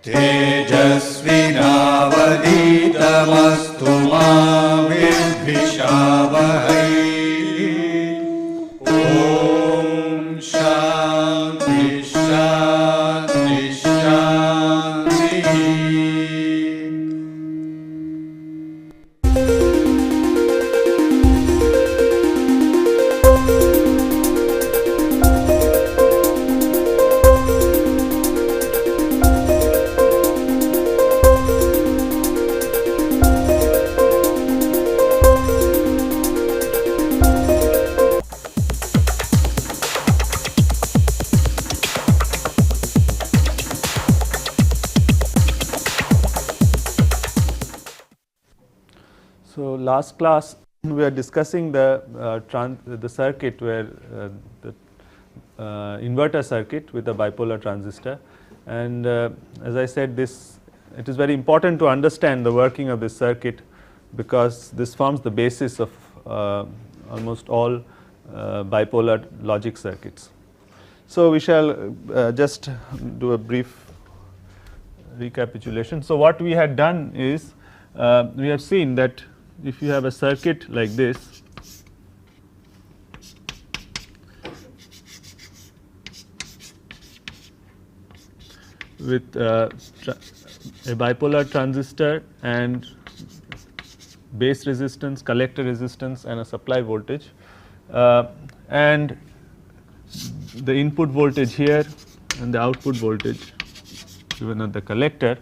तेजस्विनावधीतमस्तु मा विद्विषावहै। ॐ शान्ति शान्ति शान्तिः। So, last class we were discussing the circuit where the inverter circuit with a bipolar transistor, and as I said, it is very important to understand the working of this circuit, because this forms the basis of almost all bipolar logic circuits. So, we shall just do a brief recapitulation. So, what we had done is we have seen that if you have a circuit like this, with a bipolar transistor and base resistance, collector resistance, and a supply voltage, and the input voltage here and the output voltage given at the collector.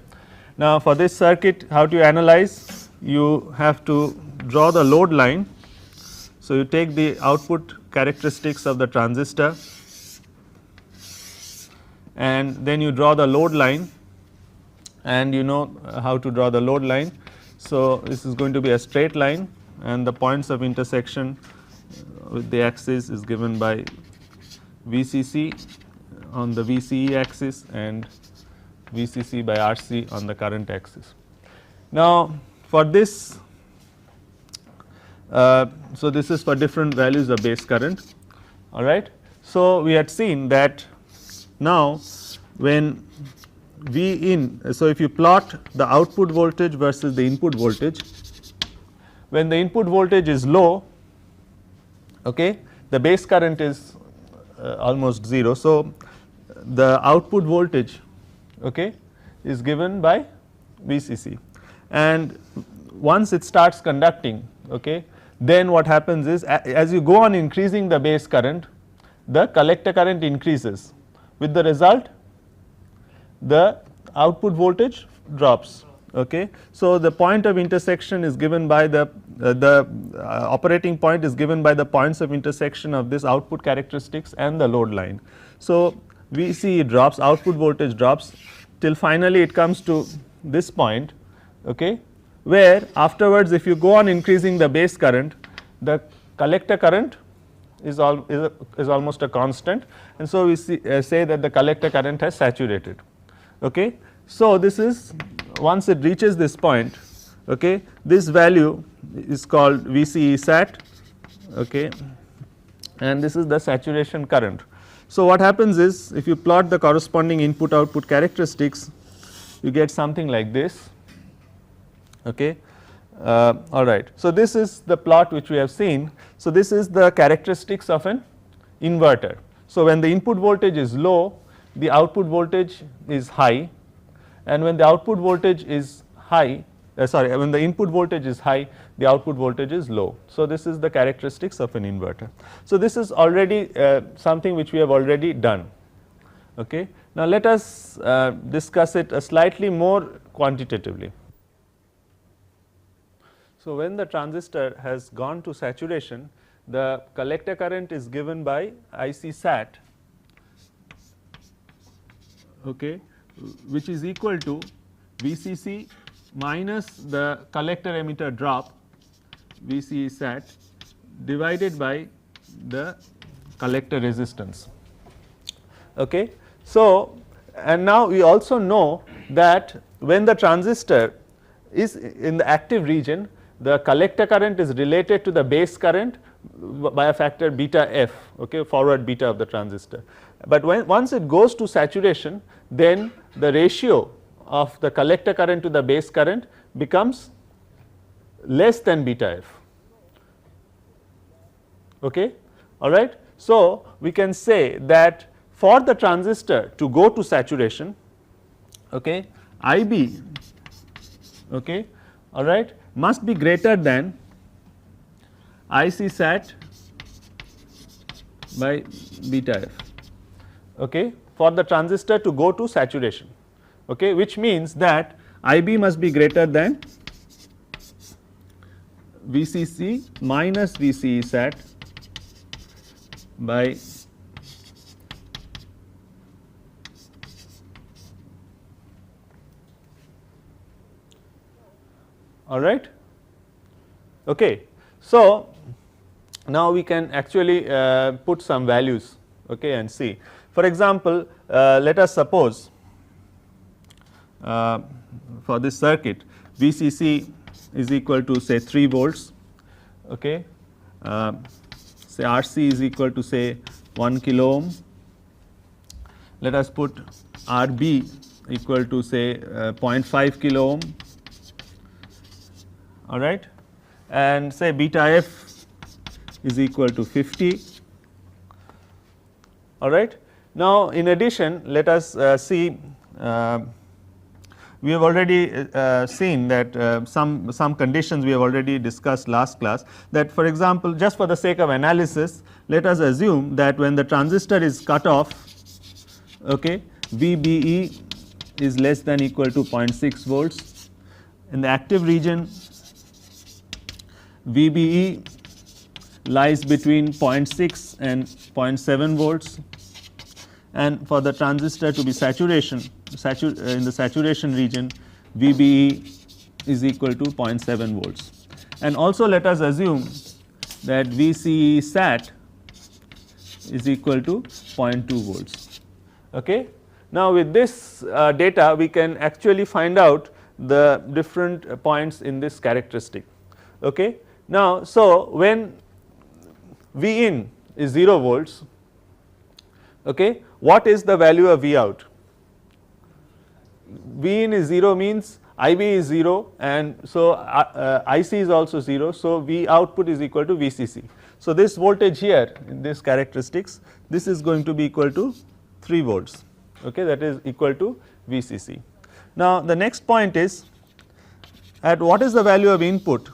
Now, for this circuit, how do you analyze? You have to draw the load line. So, you take the output characteristics of the transistor and then you draw the load line, and you know how to draw the load line. So, this is going to be a straight line, and the points of intersection with the axis is given by VCC on the VCE axis and VCC by RC on the current axis. Now, for this, so this is for different values of base current, all right. So, we had seen that now when V in, so if you plot the output voltage versus the input voltage, when the input voltage is low, okay, the base current is almost 0. So, the output voltage, okay, is given by VCC, and once it starts conducting, okay, then what happens is as you go on increasing the base current, the collector current increases, with the result the output voltage drops, okay. So, the point of intersection is given by the operating point is given by the points of intersection of this output characteristics and the load line. So, we see it drops, output voltage drops till finally it comes to this point, okay, where afterwards if you go on increasing the base current, the collector current is almost a constant, and so we say that the collector current has saturated, okay. So, this is once it reaches this point, okay, this value is called VCE sat, okay, and this is the saturation current. So, what happens is if you plot the corresponding input output characteristics, you get something like this, okay. All right. So, this is the plot which we have seen. So, this is the characteristics of an inverter. So, when the input voltage is low, the output voltage is high, and when the output voltage is high, when the input voltage is high, the output voltage is low. So, this is the characteristics of an inverter. So, this is already something which we have already done, okay. Now, let us discuss it slightly more quantitatively. So, when the transistor has gone to saturation, the collector current is given by IC sat, okay, which is equal to VCC minus the collector emitter drop VCE sat divided by the collector resistance, okay. So, and now we also know that when the transistor is in the active region, the collector current is related to the base current by a factor beta f, okay, forward beta of the transistor. But once it goes to saturation, then the ratio of the collector current to the base current becomes less than beta f. Okay, all right. So, we can say that for the transistor to go to saturation, okay, IB, okay, all right, must be greater than IC sat by beta f, okay, for the transistor to go to saturation, okay, which means that IB must be greater than VCC minus VCE sat by all right. Okay. So, now we can actually put some values, okay, and see. For example, let us suppose for this circuit VCC is equal to say 3 volts, okay, say RC is equal to say 1 kilo ohm. Let us put RB equal to say 0.5 kilo ohm, all right, and say beta f is equal to 50, all right. Now, in addition, let us see, we have already seen that some conditions we have already discussed last class, that for example, just for the sake of analysis, let us assume that when the transistor is cut off, okay, VBE is less than equal to 0.6 volts. In the active region, VBE lies between 0.6 and 0.7 volts, and for the transistor to be saturation in the saturation region, VBE is equal to 0.7 volts. And also let us assume that VCE sat is equal to 0.2 volts. Okay. Now, with this data we can actually find out the different points in this characteristic. Okay. Now, so when V in is 0 volts, okay, what is the value of V out? V in is 0 means IB is 0, and so IC is also 0. So, V output is equal to VCC. So, this voltage here in this characteristics, this is going to be equal to 3 volts, okay, that is equal to VCC. Now, the next point is at what is the value of input,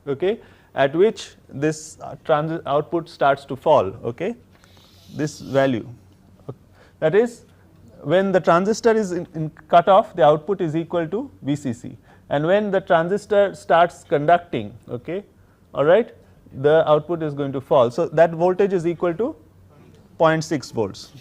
okay, at which this output starts to fall, okay, this value, that is when the transistor is in cut off, the output is equal to VCC, and when the transistor starts conducting, okay, all right, the output is going to fall. So, that voltage is equal to 0.6 volts.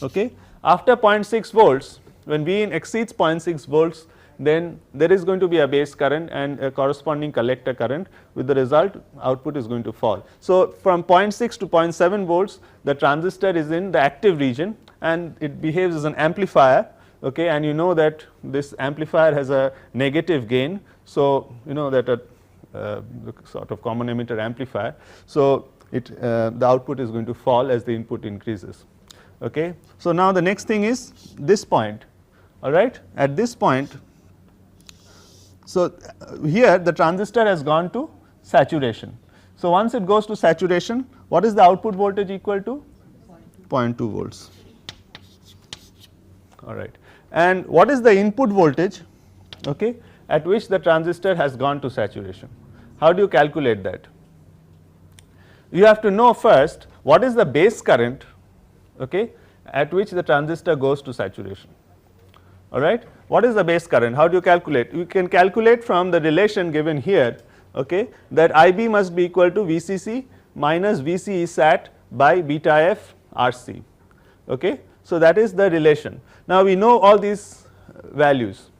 Okay. After 0.6 volts, when V in exceeds 0.6 volts, then there is going to be a base current and a corresponding collector current, with the result output is going to fall. So, from 0.6 to 0.7 volts, the transistor is in the active region and it behaves as an amplifier, okay, and you know that this amplifier has a negative gain. So, you know that a sort of common emitter amplifier. So, the output is going to fall as the input increases. Okay. So, now the next thing is this point, all right, at this point. So, here the transistor has gone to saturation. So, once it goes to saturation, what is the output voltage equal to? 0.2 volts, all right. And what is the input voltage, okay, at which the transistor has gone to saturation? How do you calculate that? You have to know first what is the base current, okay, at which the transistor goes to saturation, all right. What is the base current? How do you calculate? You can calculate from the relation given here, okay, that IB must be equal to VCC minus VCE sat by beta f RC, okay. So, that is the relation. Now, we know all these values,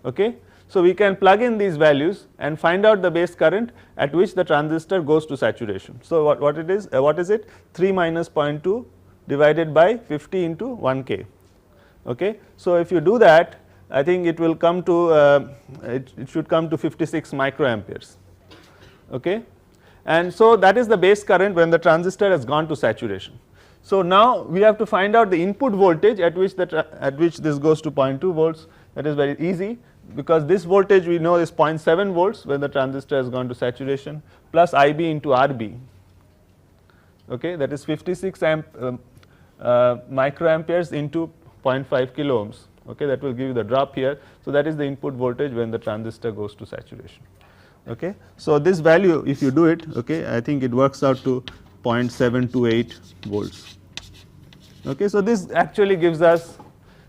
okay. So, we can plug in these values and find out the base current at which the transistor goes to saturation. So, what it is, what is it? 3 minus 0.2 divided by 50 into 1k, okay. So, if you do that, I think it will come to it should come to 56 microamperes, okay. And so, that is the base current when the transistor has gone to saturation. So, now we have to find out the input voltage at which this goes to 0.2 volts. That is very easy, because this voltage we know is 0.7 volts when the transistor has gone to saturation, plus IB into RB, okay, that is 56 microamperes into 0.5 kilo ohms, okay, that will give you the drop here. So, that is the input voltage when the transistor goes to saturation. Okay. So, this value if you do it, okay, I think it works out to 0.728 volts. Okay. So, this actually gives us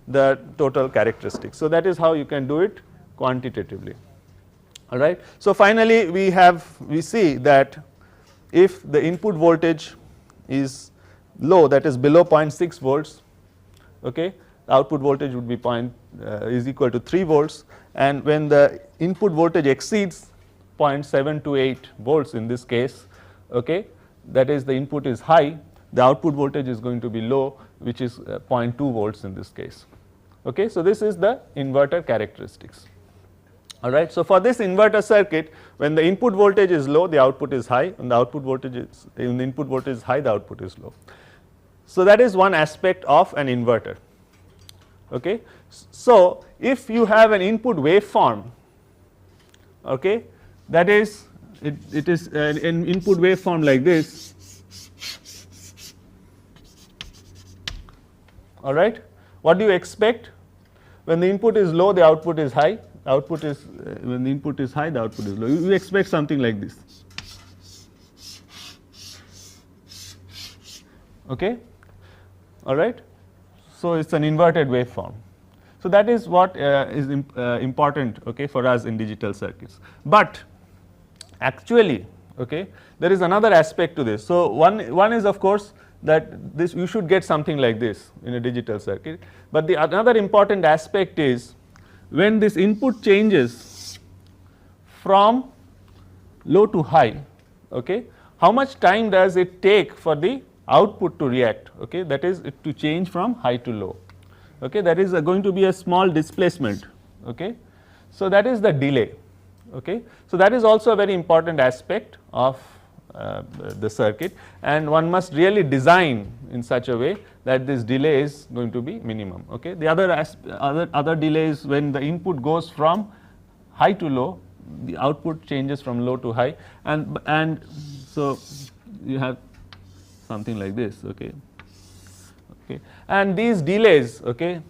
the total characteristics. So, that is how you can do it quantitatively, all right. So, finally, we see that if the input voltage is low, that is below 0.6 volts, okay, the output voltage would be is equal to 3 volts, and when the input voltage exceeds 0.728 volts in this case, okay, that is the input is high, the output voltage is going to be low, which is 0.2 volts in this case. Okay. So, this is the inverter characteristics, all right. So, for this inverter circuit, when the input voltage is low, the output is high, and the output voltage is, when the input voltage is high, the output is low. So, that is one aspect of an inverter. Okay. So, if you have an input waveform, okay, that is it is an input waveform like this, all right. What do you expect? When the input is low, the output is high, output is when the input is high, the output is low. You expect something like this, okay, all right. So, it is an inverted waveform. So, that is what is important, okay, for us in digital circuits. But actually, okay, there is another aspect to this. So, one is of course that this you should get something like this in a digital circuit, but the another important aspect is when this input changes from low to high, okay, how much time does it take for the output to react, okay, that is it to change from high to low, okay, that is going to be a small displacement, okay. So, that is the delay, okay. So, that is also a very important aspect of the circuit, and one must really design in such a way that this delay is going to be minimum, okay. The other delays, when the input goes from high to low, the output changes from low to high, and so you have something like this, okay, okay, and these delays, okay,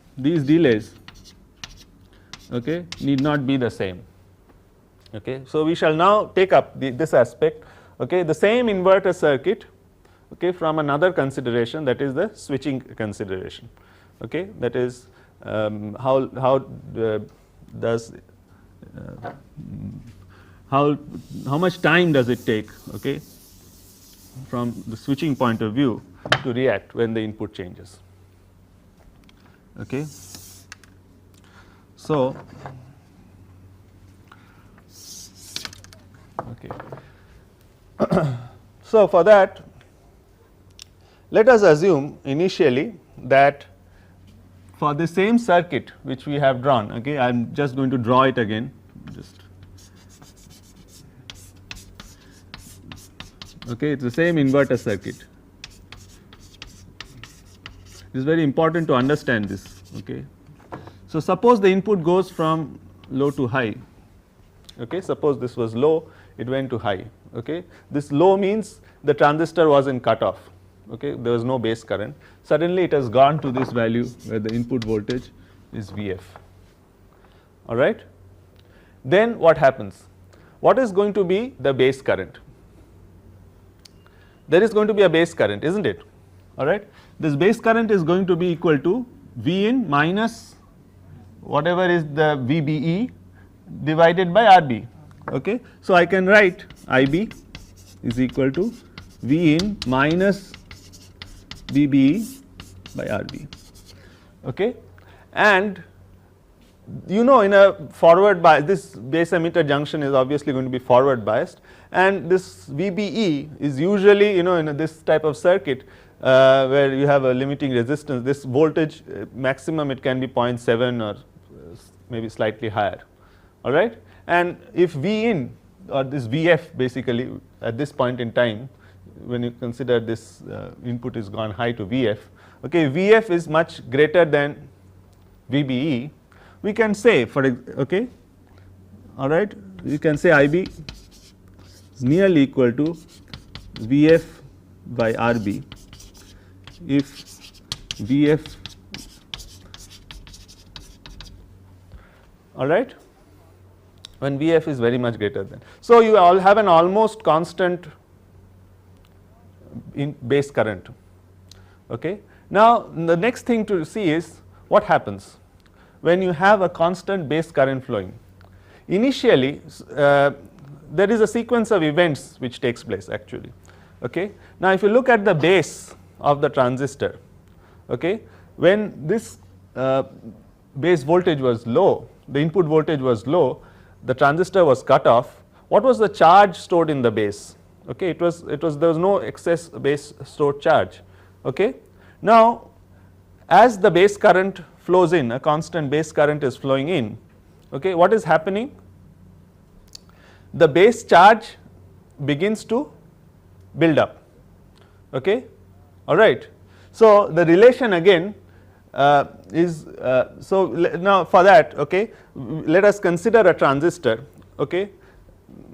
okay, need not be the same, okay. So, we shall now take up this aspect, okay, the same inverter circuit, okay, from another consideration, that is the switching consideration, okay, that is how much time does it take, okay, from the switching point of view to react when the input changes, okay. So, okay. So, for that, let us assume initially that for the same circuit which we have drawn, okay, I am just going to draw it again, just okay, it is the same inverter circuit. It is very important to understand this, okay. So, suppose the input goes from low to high, okay, suppose this was low, it went to high, okay. This low means the transistor was in cutoff, okay, there was no base current, suddenly it has gone to this value where the input voltage is Vf, all right. Then what happens? What is going to be the base current? There is going to be a base current, isn't it, all right. This base current is going to be equal to V in minus whatever is the VBE divided by RB, okay. So, I can write IB is equal to V in minus VBE by RB, okay. And you know, in a forward bias, this base emitter junction is obviously going to be forward biased, and this VBE is usually, you know, in this type of circuit where you have a limiting resistance, this voltage maximum it can be 0.7 or maybe slightly higher, all right. And if V in or this Vf basically at this point in time when you consider this input is gone high to Vf, okay, Vf is much greater than VBE, we can say okay, all right, you can say IB is nearly equal to Vf by RB if Vf, all right, when Vf is very much greater than. So, you all have an almost constant in base current. Okay. Now, the next thing to see is what happens when you have a constant base current flowing. Initially, there is a sequence of events which takes place actually. Okay. Now, if you look at the base of the transistor, okay, when this base voltage was low, the input voltage was low, the transistor was cut off. What was the charge stored in the base? Okay, there was no excess base stored charge. Okay. Now, as the base current flows in, a constant base current is flowing in, okay, what is happening? The base charge begins to build up. Okay. All right. So, the relation again is so now for that, okay, let us consider a transistor. Okay.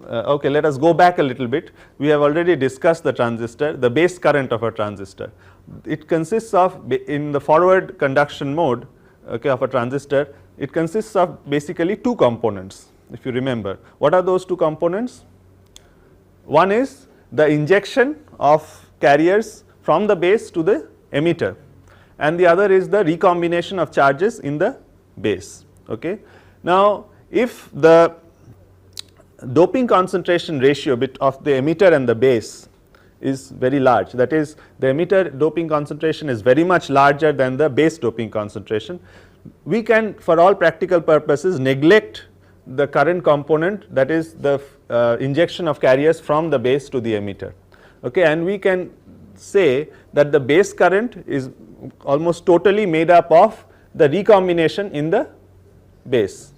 Okay, let us go back a little bit. We have already discussed the transistor, the base current of a transistor. It consists of, in the forward conduction mode, okay, of a transistor, it consists of basically two components, if you remember. What are those two components? One is the injection of carriers from the base to the emitter, and the other is the recombination of charges in the base. Okay. Now, if the doping concentration ratio of the emitter and the base is very large, that is, the emitter doping concentration is very much larger than the base doping concentration, we can for all practical purposes neglect the current component, that is the injection of carriers from the base to the emitter. Okay, and we can say that the base current is almost totally made up of the recombination in the base.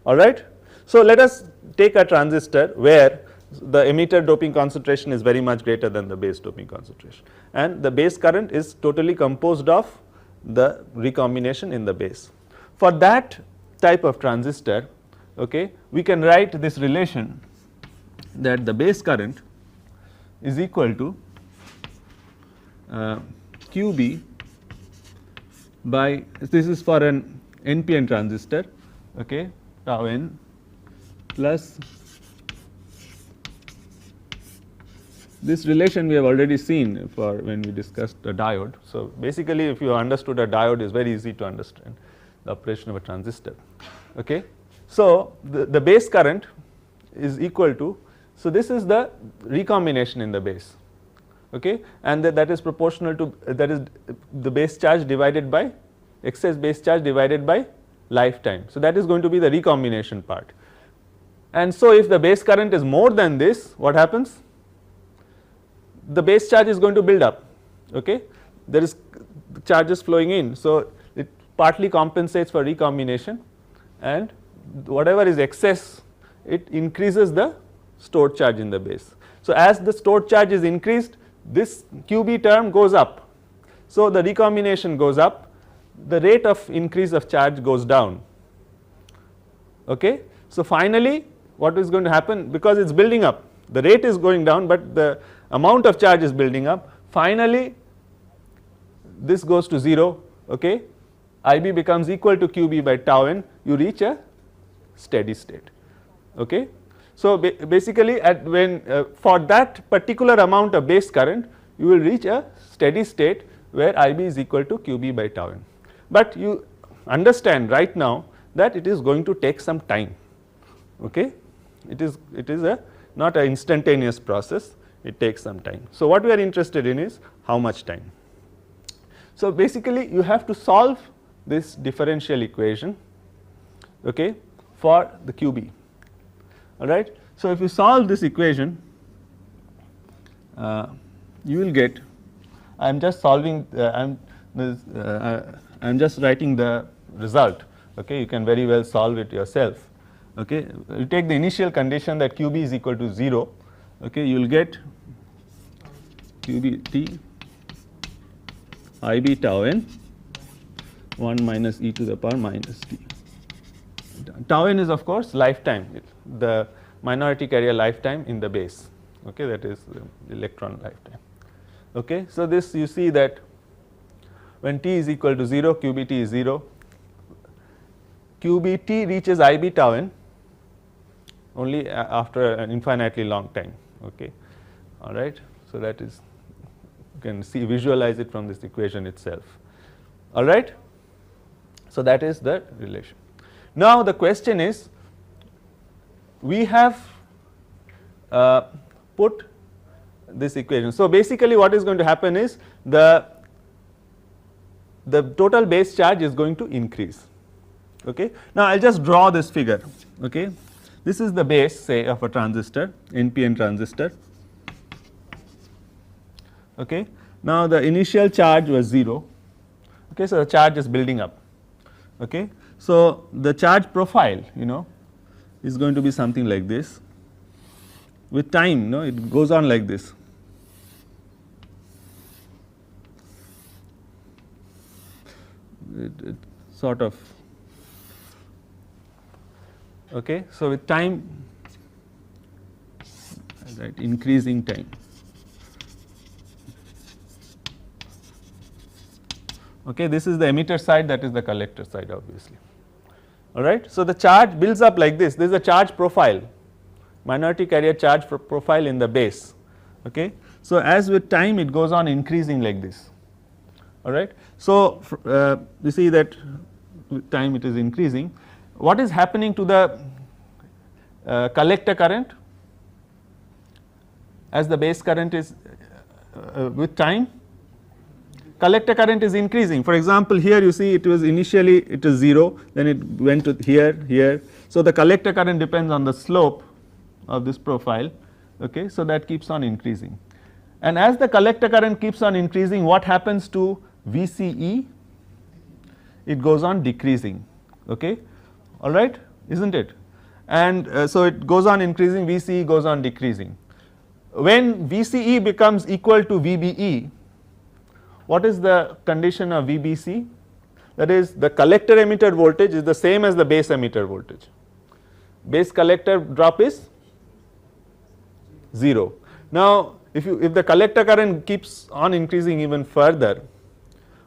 All right. So, let us take a transistor where the emitter doping concentration is very much greater than the base doping concentration, and the base current is totally composed of the recombination in the base. For that type of transistor, okay, we can write this relation that the base current is equal to QB by, this is for an NPN transistor, okay, tau n plus this relation we have already seen for when we discussed the diode. So, basically if you understood a diode, is very easy to understand the operation of a transistor. Okay. So, the base current is equal to, so this is the recombination in the base, okay, and that is proportional to, that is the base charge divided by excess base charge divided by lifetime. So, that is going to be the recombination part. And so, if the base current is more than this, what happens? The base charge is going to build up. Okay. There is charges flowing in. So, it partly compensates for recombination, and whatever is excess, it increases the stored charge in the base. So, as the stored charge is increased, this QB term goes up. So, the recombination goes up, the rate of increase of charge goes down. Okay. So, finally, what is going to happen, because it is building up, the rate is going down, but the amount of charge is building up, finally this goes to 0, okay, IB becomes equal to QB by tau n, you reach a steady state. Okay. So, basically at when for that particular amount of base current, you will reach a steady state where IB is equal to QB by tau n. But you understand right now that it is going to take some time. Okay. It is a not an instantaneous process, it takes some time. So, what we are interested in is how much time. So, basically you have to solve this differential equation, okay, for the QB. All right. So, if you solve this equation, you will get, I am just solving, I am just writing the result. Okay. You can very well solve it yourself. Okay. You take the initial condition that QB is equal to 0, okay, you will get QBT IB tau n 1 minus e to the power minus t. Tau n is of course lifetime, the minority carrier lifetime in the base, okay, that is electron lifetime. Okay. So, this you see that when t is equal to 0, QBT is 0, QBT reaches IB tau n only after an infinitely long time, okay, all right. So, that is, you can see, visualize it from this equation itself, all right. So, that is the relation. Now, the question is, we have put this equation. So, basically what is going to happen is the total base charge is going to increase, okay. Now, I will just draw this figure, okay. This is the base, say, of a transistor, NPN transistor, okay. Now, the initial charge was 0, okay. So, the charge is building up, okay. So, the charge profile, you know, is going to be something like this. With time, no, it goes on like this. It sort of, okay. So, with time, right, increasing time, okay. This is the emitter side, that is the collector side, obviously, all right. So, the charge builds up like this is a charge profile, minority carrier charge profile in the base, okay. So, as with time it goes on increasing like this, all right. So, you see that with time it is increasing. What is happening to the collector current as the base current is with time? Collector current is increasing. For example, here you see it was initially it is 0, then it went to here. So, the collector current depends on the slope of this profile, okay. So, that keeps on increasing, and as the collector current keeps on increasing, what happens to VCE? It goes on decreasing, okay, all right, isn't it? And so, it goes on increasing, VCE goes on decreasing. When VCE becomes equal to VBE, what is the condition of VBC? That is, the collector emitter voltage is the same as the base emitter voltage. Base collector drop is 0. Now, if the collector current keeps on increasing even further,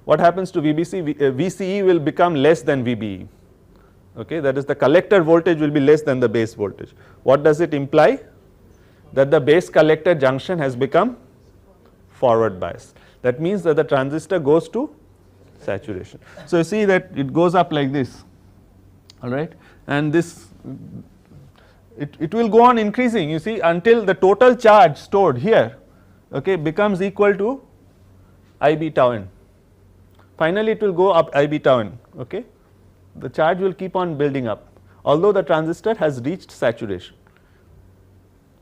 what happens to VBC? VCE will become less than VBE, okay. That is, the collector voltage will be less than the base voltage. What does it imply? That the base collector junction has become forward biased. That means that the transistor goes to saturation. So, you see that it goes up like this, all right, and this it will go on increasing, you see, until the total charge stored here, okay, becomes equal to IB tau n. Finally, it will go up IB tau n, okay. The charge will keep on building up, although the transistor has reached saturation,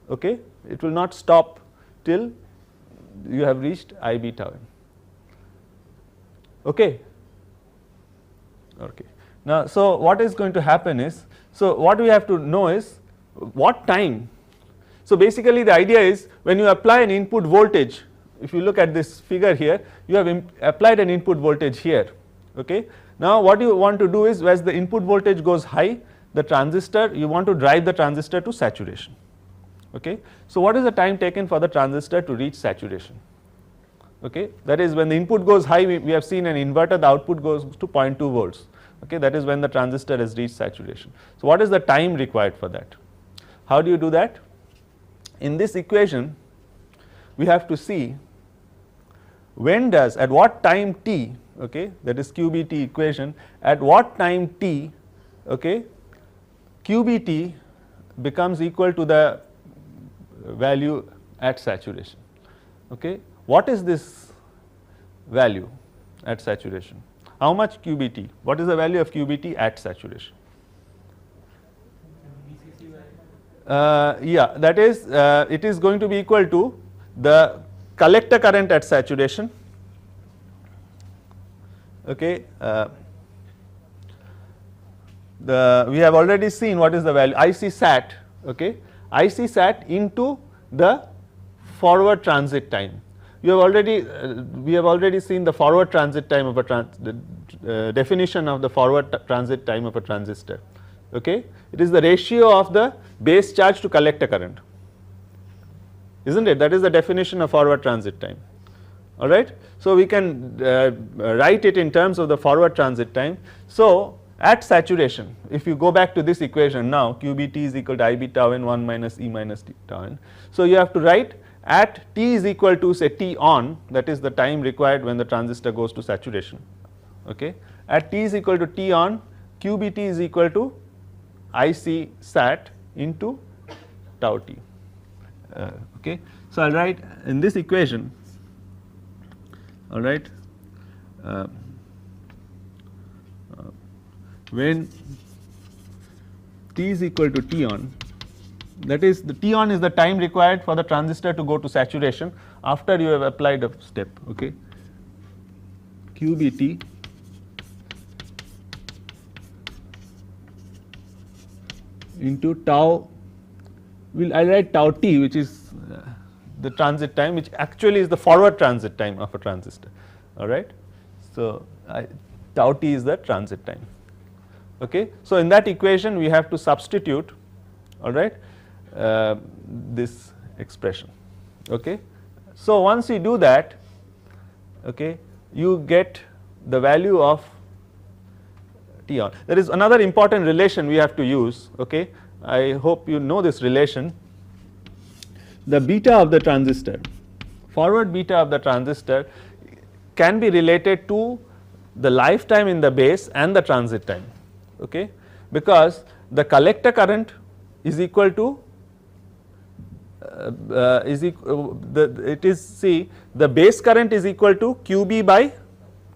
okay. It will not stop till you have reached IB tau n, okay. Now, so what is going to happen is, so what we have to know is what time. So, basically the idea is, when you apply an input voltage, if you look at this figure here, you have applied an input voltage here, okay. Now, what you want to do is, as the input voltage goes high, the transistor, you want to drive the transistor to saturation, okay. So, what is the time taken for the transistor to reach saturation? Okay, that is, when the input goes high, we have seen an inverter, the output goes to 0.2 volts, okay, that is when the transistor has reached saturation. So, what is the time required for that? How do you do that? In this equation, we have to see when does, at what time t, okay, that is QBT equation, at what time t, okay, QBT becomes equal to the value at saturation, okay. What is this value at saturation? How much QBT? What is the value of QBT at saturation? Yeah, that is, it is going to be equal to the collector current at saturation, okay. We have already seen what is the value IC sat, okay, IC sat into the forward transit time. we have already seen the forward transit time of a definition of the forward transit time of a transistor. Okay. It is the ratio of the base charge to collector current, isn't it? That is the definition of forward transit time. All right. So, we can write it in terms of the forward transit time. So, at saturation, if you go back to this equation now, QBT is equal to IB tau n 1 minus E minus T tau n. So, you have to write at T is equal to say T on, that is the time required when the transistor goes to saturation. Okay. At T is equal to T on, QBT is equal to IC sat into tau T. Okay. So, I will write in this equation, all right, when T is equal to T on, that is the T on is the time required for the transistor to go to saturation after you have applied a step. Okay. QBT into tau, I will write tau T, which is the transit time, which actually is the forward transit time of a transistor. All right. So, tau T is the transit time. Okay. So, in that equation we have to substitute, all right, this expression. Okay. So, once you do that, okay, you get the value of T on. There is another important relation we have to use. Okay. I hope you know this relation. The beta of the transistor, forward beta of the transistor can be related to the lifetime in the base and the transit time. Okay. Because the collector current is equal to it is, see, the base current is equal to QB by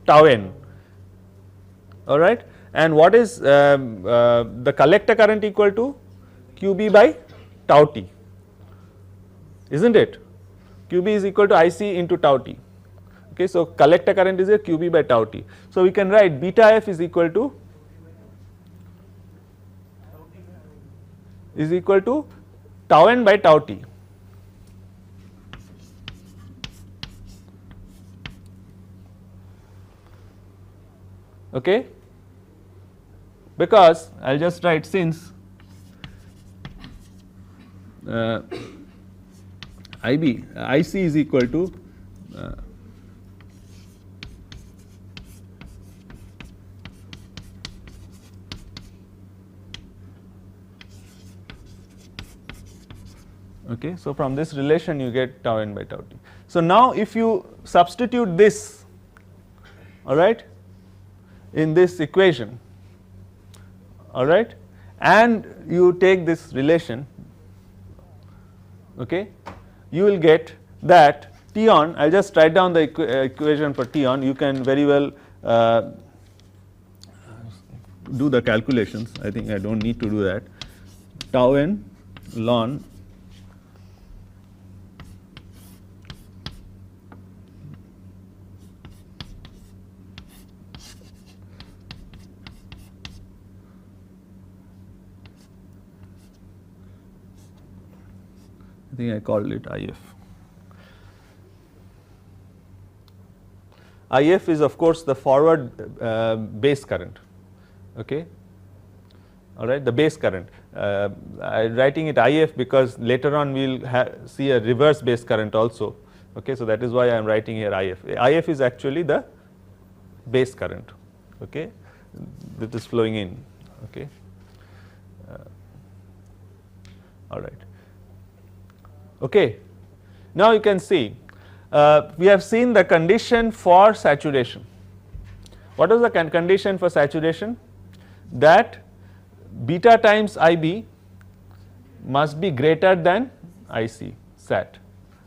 tau n, all right, and what is the collector current equal to QB by tau T, isn't it? QB is equal to IC into tau T. Okay. So, collector current is a QB by tau T. So, we can write beta f is equal to tau n by tau T. Okay. Because I will just write, since IC is equal to okay. So, from this relation you get tau n by tau T. So, now if you substitute this, all right, in this equation, all right, and you take this relation, okay, you will get that T on, I will just write down the equation for T on, you can very well do the calculations, I think I do not need to do that. Tau n ln I think I called it IF. IF is of course the forward base current, okay, all right, the base current. I am writing it IF because later on we will see a reverse base current also, okay. So, that is why I am writing here IF. IF is actually the base current, okay, that is flowing in, okay, all right. Okay. Now, you can see we have seen the condition for saturation. What is the condition for saturation? That beta times IB must be greater than IC sat.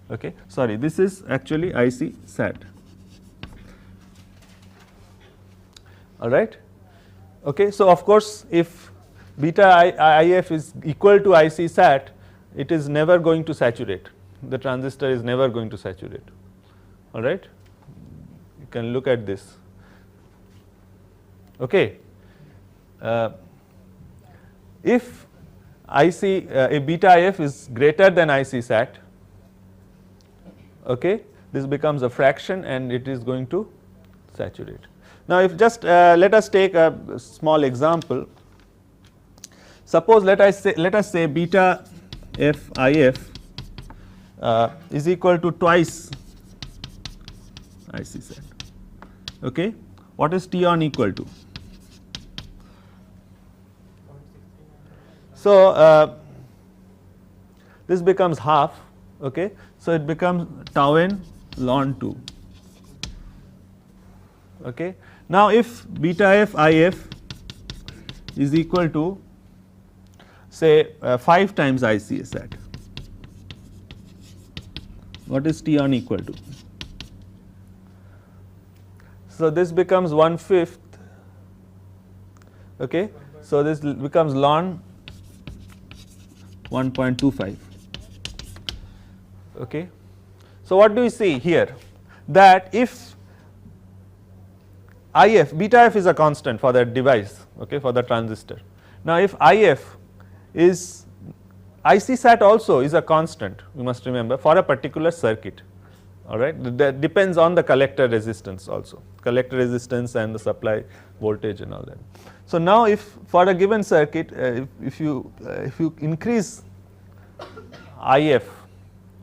Okay. Sorry, this is actually IC sat. All right. Okay. So, of course, if beta IF is equal to IC sat, it is never going to saturate, the transistor is never going to saturate, all right. You can look at this. Okay. If IC if beta IF is greater than IC sat, okay, this becomes a fraction and it is going to saturate. Now, if just let us take a small example. Suppose let us say beta f IF is equal to twice IC set. Okay. What is T on equal to? So, this becomes half. Okay. So, it becomes tau n ln 2. Okay. Now, if beta f IF is equal to say 5 times IC set, what is T on equal to? So, this becomes 1/5. Okay. So, this becomes ln 1.25. Okay. So, what do we see here? That if IF, beta f is a constant for that device, okay, for the transistor. Now, if IF is, IC sat also is a constant, you must remember, for a particular circuit, all right. That depends on the collector resistance also, collector resistance and the supply voltage and all that. So, now if for a given circuit, if you increase IF,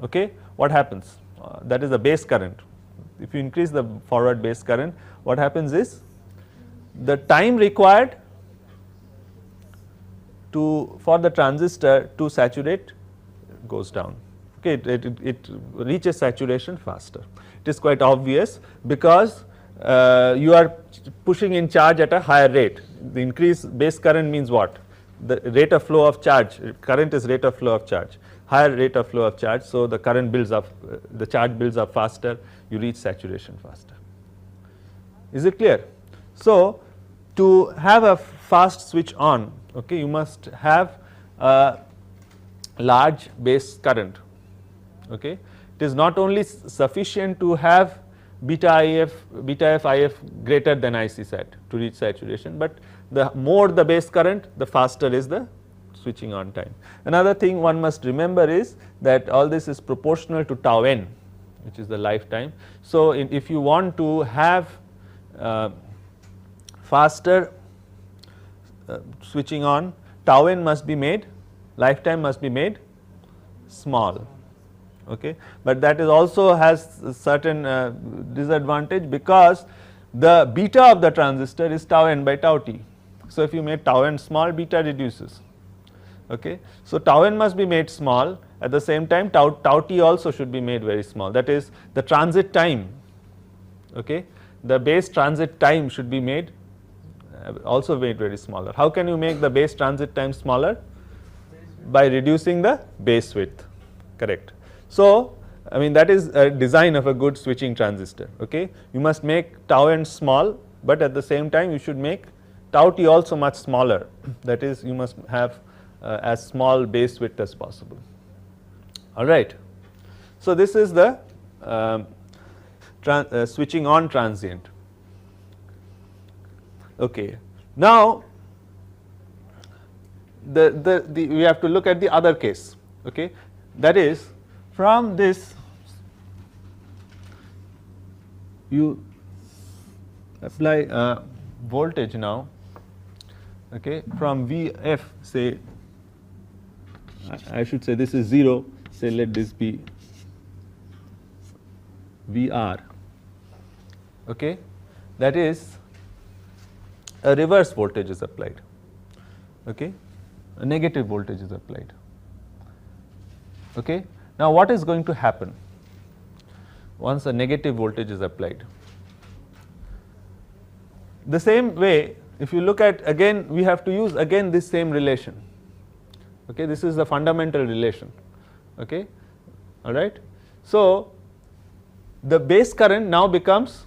okay, what happens? That is the base current. If you increase the forward base current, what happens is the time required for the transistor to saturate goes down. Okay, it reaches saturation faster. It is quite obvious because you are pushing in charge at a higher rate. The increased base current means what? The rate of flow of charge, current is rate of flow of charge, higher rate of flow of charge. So, the current builds up, the charge builds up faster, you reach saturation faster. Is it clear? So, to have a fast switch on, okay, you must have a large base current. Okay. It is not only sufficient to have beta f IF greater than IC sat to reach saturation, but the more the base current, the faster is the switching on time. Another thing one must remember is that all this is proportional to tau n, which is the lifetime. So, if you want to have faster switching on, tau n must be made, lifetime must be made small. Okay. But that is also has a certain disadvantage because the beta of the transistor is tau n by tau t. So, if you make tau n small, beta reduces. Okay. So, tau n must be made small, at the same time tau t also should be made very small, that is the transit time, okay, the base transit time should be made also made very smaller. How can you make the base transit time smaller? By reducing the base width, correct. So, I mean that is a design of a good switching transistor. Okay. You must make tau n small, but at the same time you should make tau t also much smaller, that is you must have as small base width as possible. All right. So, this is the switching on transient. Okay. Now, we have to look at the other case, okay, that is from this you apply voltage now, okay, from Vf, say I should say this is 0, say let this be Vr, okay, that is a reverse voltage is applied, okay, a negative voltage is applied. Okay. Now, what is going to happen once a negative voltage is applied? The same way, if you look at again, we have to use again this same relation. Okay. This is the fundamental relation. Okay. All right. So, the base current now becomes,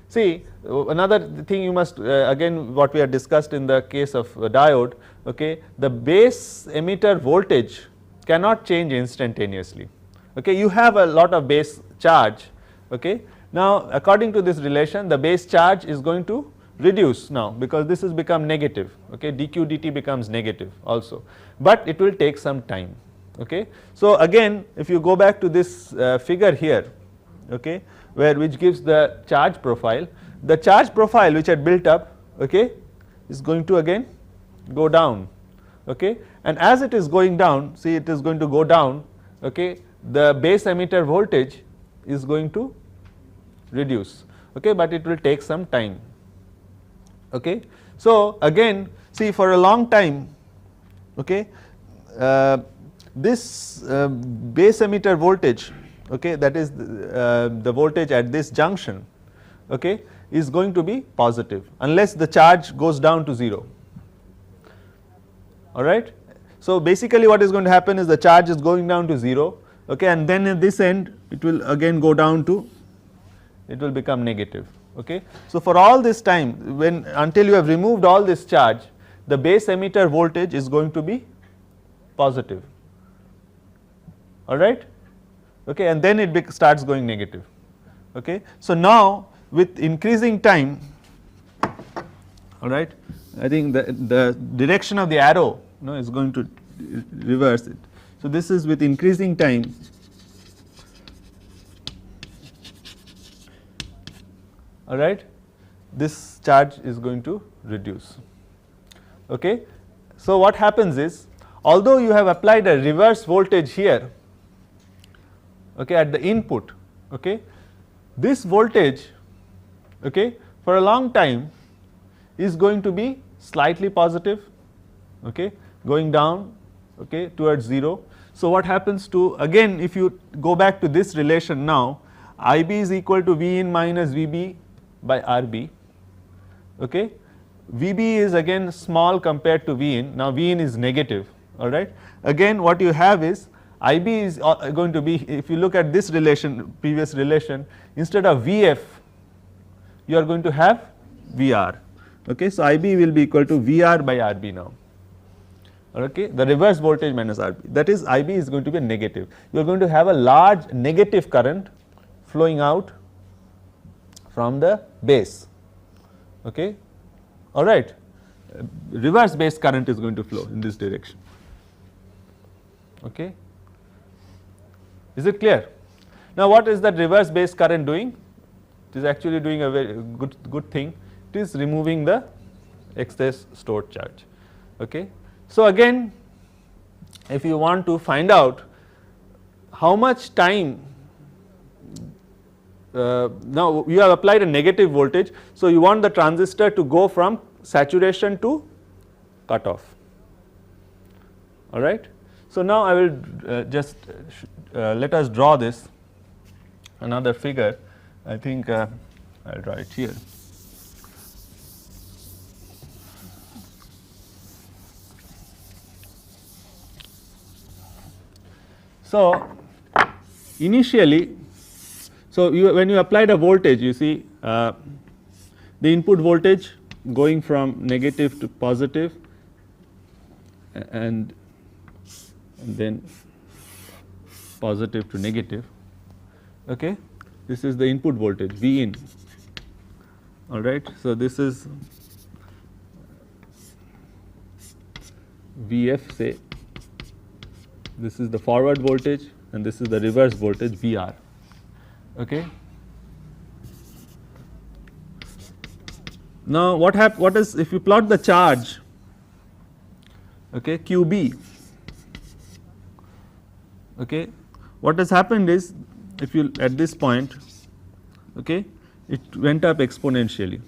see, another thing you must again what we have discussed in the case of diode, okay, the base emitter voltage cannot change instantaneously. Okay. You have a lot of base charge. Okay. Now, according to this relation, the base charge is going to reduce now because this has become negative. Okay. dq dt becomes negative also, but it will take some time. Okay. So, again if you go back to this figure here, okay, which gives the charge profile. The charge profile which had built up, okay, is going to again go down, okay, and as it is going down, see it is going to go down, okay, the base emitter voltage is going to reduce, okay, but it will take some time, okay. So again see for a long time, okay, this base emitter voltage, okay, that is the voltage at this junction, okay, is going to be positive unless the charge goes down to 0, alright. So basically what is going to happen is the charge is going down to 0, okay, and then at this end it will again go down to, it will become negative, okay. So for all this time until you have removed all this charge, the base emitter voltage is going to be positive, alright, okay, and then it starts going negative, okay. So now with increasing time, alright, I think the direction of the arrow is going to reverse it. So this is with increasing time, alright, this charge is going to reduce, okay. So what happens is, although you have applied a reverse voltage here, okay, at the input, okay, this voltage, okay, for a long time is going to be slightly positive, okay, going down, okay, towards 0. So what happens to, again if you go back to this relation now, IB is equal to V in minus VB by RB, okay. VB is again small compared to V in, now V in is negative, alright. Again what you have is IB is going to be, if you look at this relation, previous relation, instead of VF you are going to have VR, okay. So IB will be equal to VR by RB now, okay, the reverse voltage minus RB, that is IB is going to be negative. You are going to have a large negative current flowing out from the base, okay, alright. Reverse base current is going to flow in this direction, okay. Is it clear? Now what is that reverse base current doing? It is actually doing a very good thing, it is removing the excess stored charge, okay. So again if you want to find out how much time, now you have applied a negative voltage, so you want the transistor to go from saturation to cutoff, alright. So now I will just let us draw this another figure, I think I will draw it here. So initially, so when you applied a voltage, you see the input voltage going from negative to positive and then positive to negative, okay. This is the input voltage V in, alright. So this is VF, say this is the forward voltage and this is the reverse voltage VR, okay. Now what is, if you plot the charge, okay, QB, okay, what has happened is, if you at this point, okay, it went up exponentially,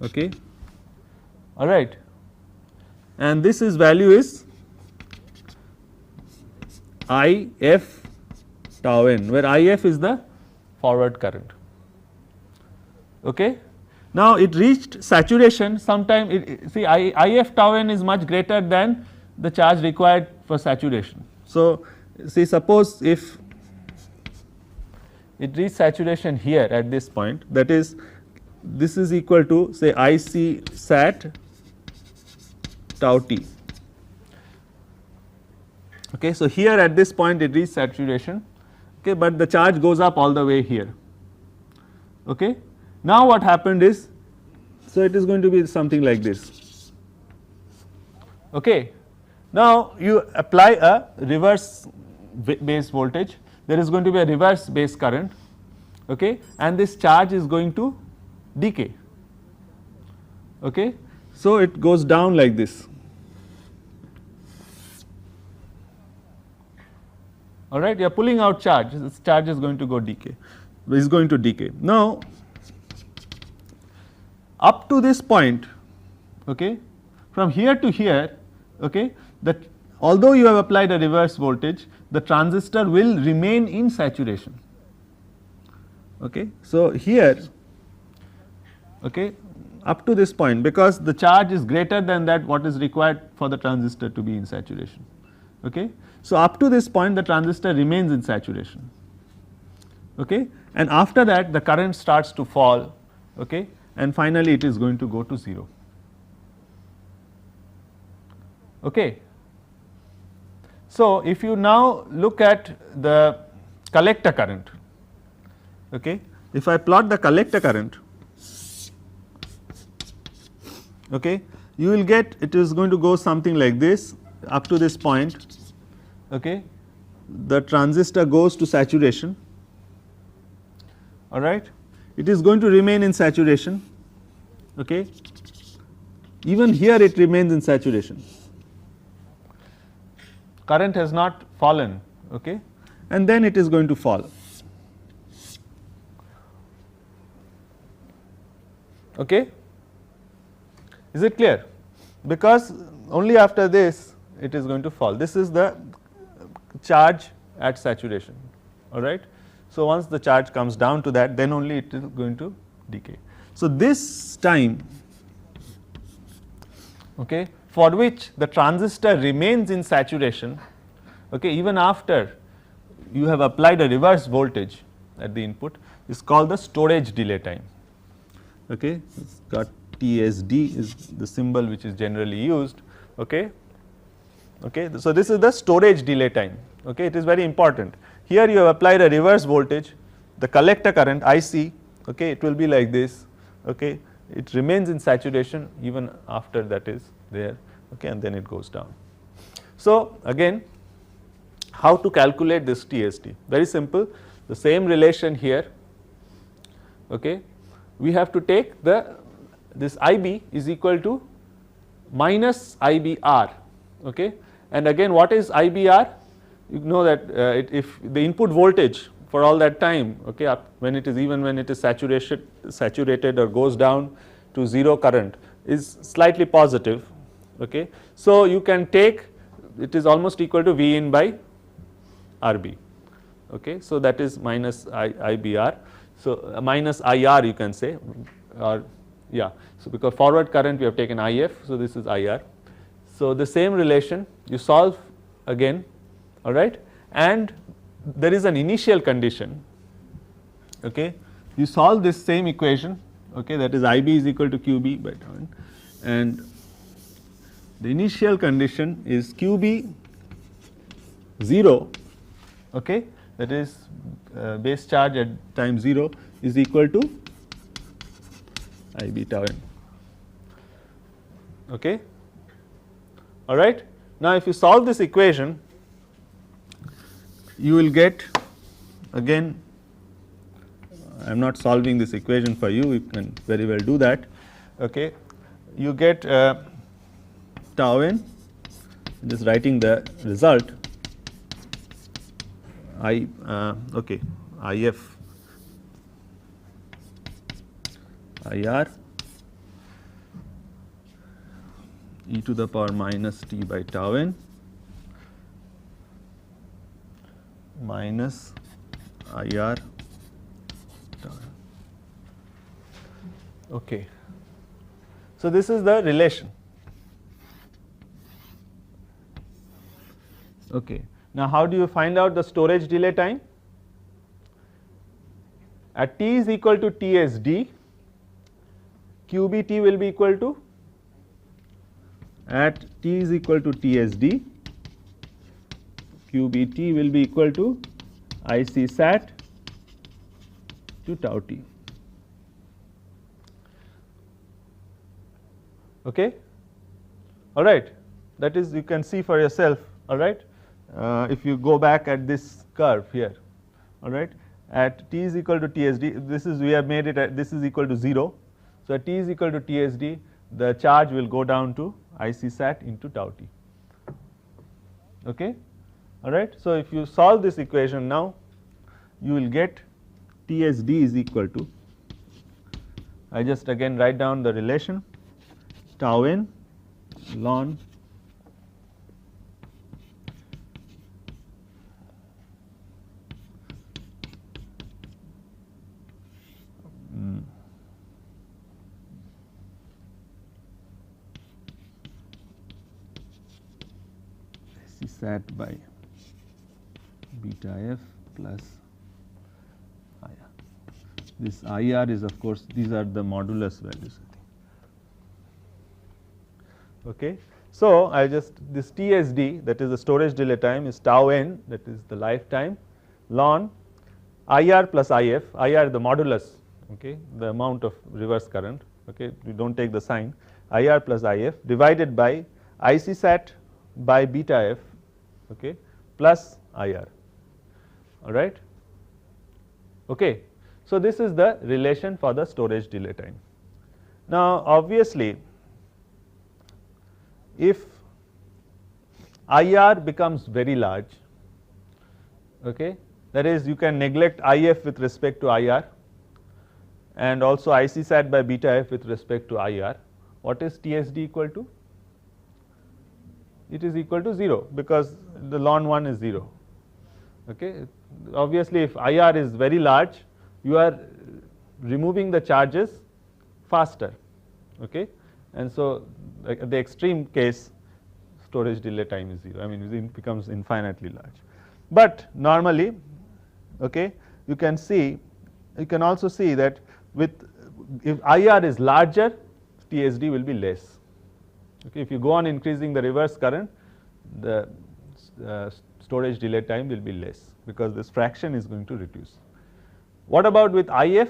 okay, alright, and this is value is IF tau n, where IF is the forward current, okay. Now it reached saturation sometime, see IF tau n is much greater than the charge required for saturation. So see, suppose if it reached saturation here at this point, that is this is equal to say IC sat tau t, okay. So here at this point it reached saturation, okay, but the charge goes up all the way here, okay. Now what happened is, so it is going to be something like this, okay. Now you apply a reverse base voltage, there is going to be a reverse base current, okay, and this charge is going to decay. Okay. So, it goes down like this. All right, you are pulling out charge, this charge is going to go decay, is going to decay. Now, up to this point, okay, from here to here, okay, that although you have applied a reverse voltage, the transistor will remain in saturation. Okay. So, here, okay, up to this point, because the charge is greater than that what is required for the transistor to be in saturation. Okay. So, up to this point the transistor remains in saturation, okay, and after that the current starts to fall, okay, and finally it is going to go to 0. Okay. So, if you now look at the collector current, okay, if I plot the collector current, okay, you will get it is going to go something like this up to this point, okay, the transistor goes to saturation, all right, it is going to remain in saturation, okay, even here it remains in saturation, current has not fallen, okay, and then it is going to fall. Okay. Is it clear? Because only after this it is going to fall. This is the charge at saturation, all right. So, once the charge comes down to that, then only it is going to decay. So, this time, okay, for which the transistor remains in saturation, okay, even after you have applied a reverse voltage at the input, is called the storage delay time. Okay, it's got TSD is the symbol which is generally used. Okay. Okay. So, this is the storage delay time. Okay. It is very important. Here you have applied a reverse voltage, the collector current IC, okay, it will be like this. Okay. It remains in saturation even after that is there, okay, and then it goes down. So, again how to calculate this TSD? Very simple, the same relation here. Okay. We have to take this IB is equal to minus IBR, okay, and again what is IBR? You know that if the input voltage for all that time, okay, when it is even when it is saturated or goes down to 0 current is slightly positive, okay. So, you can take it is almost equal to V in by RB, okay. So, that is minus IBR. So, minus IR you can say, or yeah. So, because forward current we have taken IF, so this is IR. So, the same relation you solve again, all right, and there is an initial condition, okay. You solve this same equation, okay, that is IB is equal to QB by tau n, and the initial condition is QB 0, okay, that is base charge at time 0 is equal to IB tau n, okay, all right. Now, if you solve this equation, you will get, again I am not solving this equation for you, you can very well do that, okay. You get tau n, just writing the result okay, IF IR e to the power minus t by tau n minus IR tau n. Okay. So, this is the relation. Okay. Now, how do you find out the storage delay time? At t is equal to TSD, QBT will be equal to, at t is equal to TSD, QBT will be equal to IC sat to tau t. Okay, all right. That is, you can see for yourself, all right. If you go back at this curve here, all right. At t is equal to TSD, this is we have made it at this is equal to 0. So, at t is equal to TSD, the charge will go down to IC sat into tau t. Okay, all right. So, if you solve this equation now, you will get TSD is equal to, I just again write down the relation, tau n ln IC sat by beta f plus IR. This IR is of course, these are the modulus values. Okay. So, I just this TSD, that is the storage delay time, is tau n, that is the lifetime, ln IR plus IF, IR the modulus, okay, the amount of reverse current, okay, we do not take the sign, IR plus IF divided by IC sat by beta f, okay, plus IR, all right. Okay. So, this is the relation for the storage delay time. Now, obviously, if IR becomes very large, okay, that is you can neglect IF with respect to IR and also IC sat by beta f with respect to IR, what is TSD equal to? It is equal to 0 because the ln 1 is 0. Okay. Obviously, if IR is very large, you are removing the charges faster, okay. And so, like the extreme case, storage delay time is 0, I mean it becomes infinitely large. But normally, okay, you can see, you can also see that with if IR is larger, TSD will be less. Okay. If you go on increasing the reverse current, the storage delay time will be less because this fraction is going to reduce. What about with IF?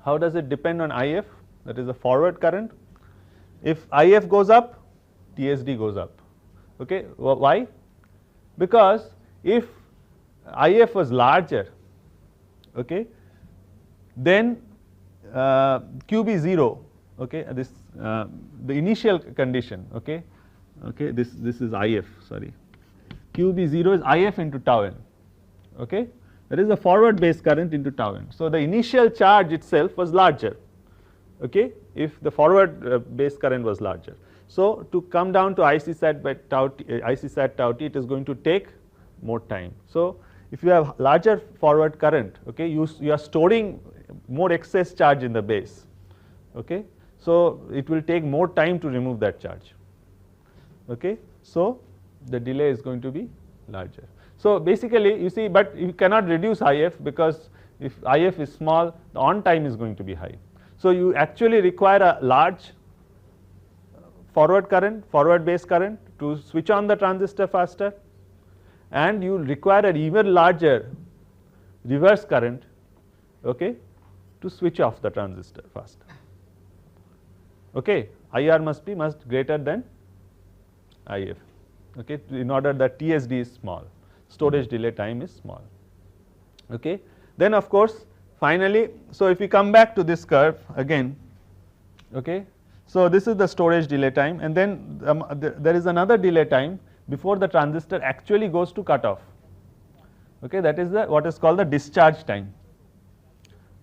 How does it depend on IF? That is the forward current. If IF goes up, TSD goes up. Okay. Why? Because if IF was larger, okay, then QB 0, okay, this the initial condition, okay, okay, this is IF, sorry, QB 0 is IF into tau n, okay, that is the forward base current into tau n. So, the initial charge itself was larger, okay, if the forward base current was larger. So, to come down to IC sat by tau t, IC sat tau t, it is going to take more time. So, if you have larger forward current, okay, you are storing more excess charge in the base, okay. So, it will take more time to remove that charge, okay. So, the delay is going to be larger. So, basically you see, but you cannot reduce IF because if IF is small, the on time is going to be high. So, you actually require a large forward current, forward base current to switch on the transistor faster, and you require an even larger reverse current, okay, to switch off the transistor faster. Okay. IR must be greater than IF, okay, in order that TSD is small, storage delay time is small. Okay. Then of course, finally, so if we come back to this curve again, okay, so this is the storage delay time, and then there is another delay time before the transistor actually goes to cutoff, okay, that is the what is called the discharge time.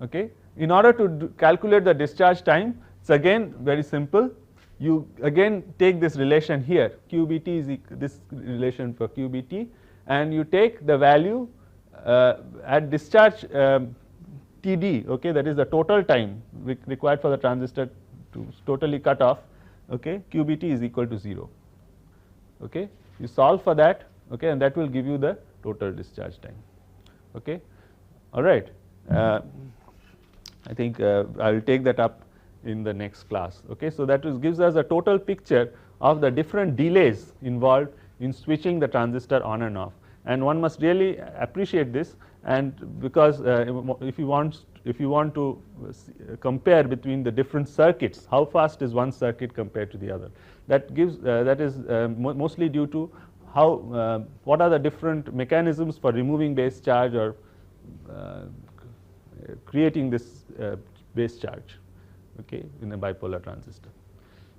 Okay. In order to calculate the discharge time, it's again very simple. You again take this relation here, QBT is this relation for QBT, and you take the value at discharge TD, okay, that is the total time required for the transistor to totally cut off, okay, QBT is equal to 0. Okay. You solve for that, okay, and that will give you the total discharge time. Okay. All right. I think I will take that up in the next class. Okay. So, that gives us a total picture of the different delays involved in switching the transistor on and off, and one must really appreciate this, and because if you want to compare between the different circuits, how fast is one circuit compared to the other, that gives that is mostly due to how what are the different mechanisms for removing base charge or creating this base charge, okay, in a bipolar transistor.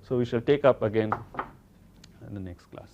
So, we shall take up again in the next class.